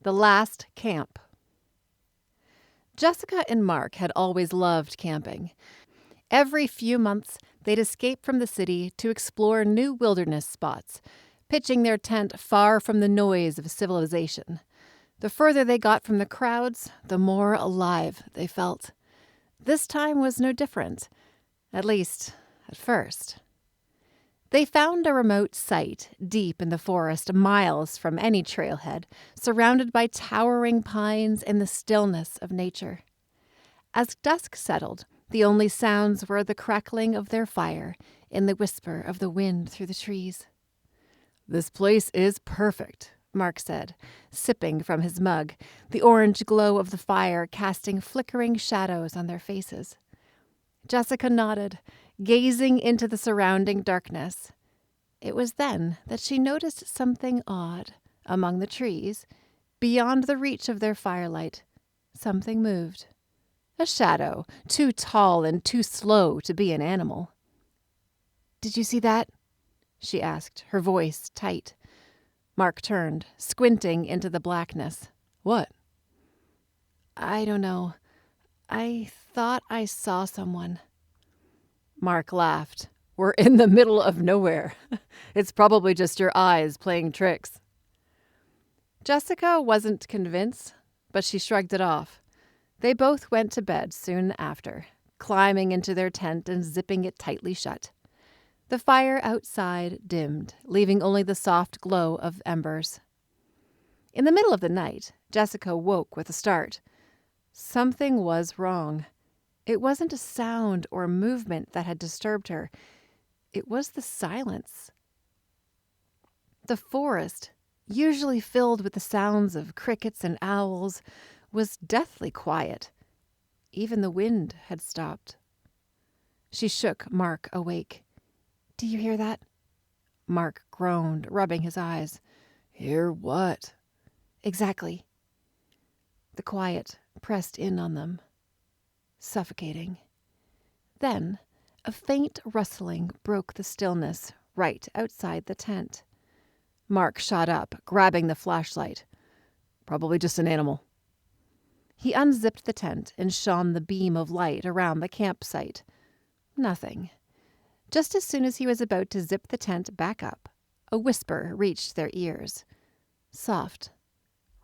The Last Camp. Jessica and Mark had always loved camping. Every few months, they'd escape from the city to explore new wilderness spots, pitching their tent far from the noise of civilization. The further they got from the crowds, the more alive they felt. This time was no different, at least at first. They found a remote site deep in the forest, miles from any trailhead, surrounded by towering pines and the stillness of nature. As dusk settled, the only sounds were the crackling of their fire and the whisper of the wind through the trees. "This place is perfect," Mark said, sipping from his mug, the orange glow of the fire casting flickering shadows on their faces. Jessica nodded, gazing into the surrounding darkness. It was then that she noticed something odd. Among the trees, beyond the reach of their firelight, something moved. A shadow, too tall and too slow to be an animal. "Did you see that?" she asked, her voice tight. Mark turned, squinting into the blackness. "What?" "I don't know. I thought I saw someone." Mark laughed. "We're in the middle of nowhere. It's probably just your eyes playing tricks." Jessica wasn't convinced, but she shrugged it off. They both went to bed soon after, climbing into their tent and zipping it tightly shut. The fire outside dimmed, leaving only the soft glow of embers. In the middle of the night, Jessica woke with a start. Something was wrong. It wasn't a sound or movement that had disturbed her. It was the silence. The forest, usually filled with the sounds of crickets and owls, was deathly quiet. Even the wind had stopped. She shook Mark awake. "Do you hear that?" Mark groaned, rubbing his eyes. "Hear what?" "Exactly." The quiet pressed in on them, suffocating. Then a faint rustling broke the stillness right outside the tent. Mark shot up, grabbing the flashlight. "Probably just an animal." He unzipped the tent and shone the beam of light around the campsite. Nothing. Just as soon as he was about to zip the tent back up, a whisper reached their ears. Soft,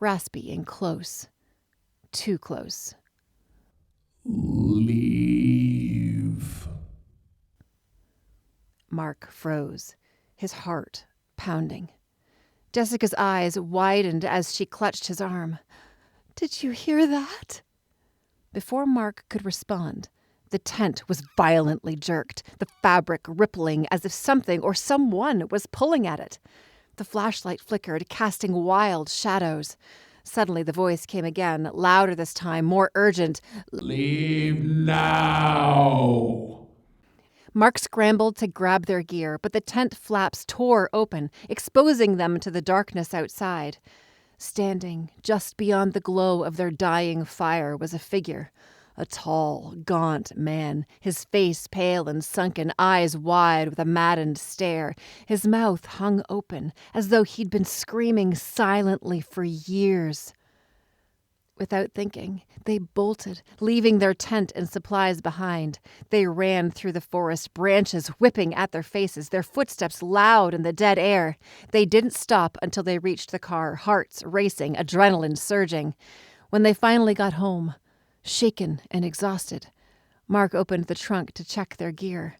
raspy, and close. Too close. "Leave." Mark froze, his heart pounding. Jessica's eyes widened as she clutched his arm. "Did you hear that?" Before Mark could respond, the tent was violently jerked, the fabric rippling as if something or someone was pulling at it. The flashlight flickered, casting wild shadows. Suddenly the voice came again, louder this time, more urgent. "Leave now." Mark scrambled to grab their gear, but the tent flaps tore open, exposing them to the darkness outside. Standing just beyond the glow of their dying fire was a figure. A tall, gaunt man, his face pale and sunken, eyes wide with a maddened stare. His mouth hung open, as though he'd been screaming silently for years. Without thinking, they bolted, leaving their tent and supplies behind. They ran through the forest, branches whipping at their faces, their footsteps loud in the dead air. They didn't stop until they reached the car, hearts racing, adrenaline surging. When they finally got home, shaken and exhausted, Mark opened the trunk to check their gear.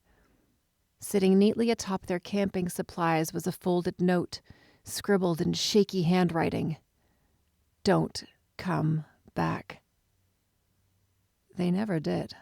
Sitting neatly atop their camping supplies was a folded note, scribbled in shaky handwriting. "Don't come back." They never did.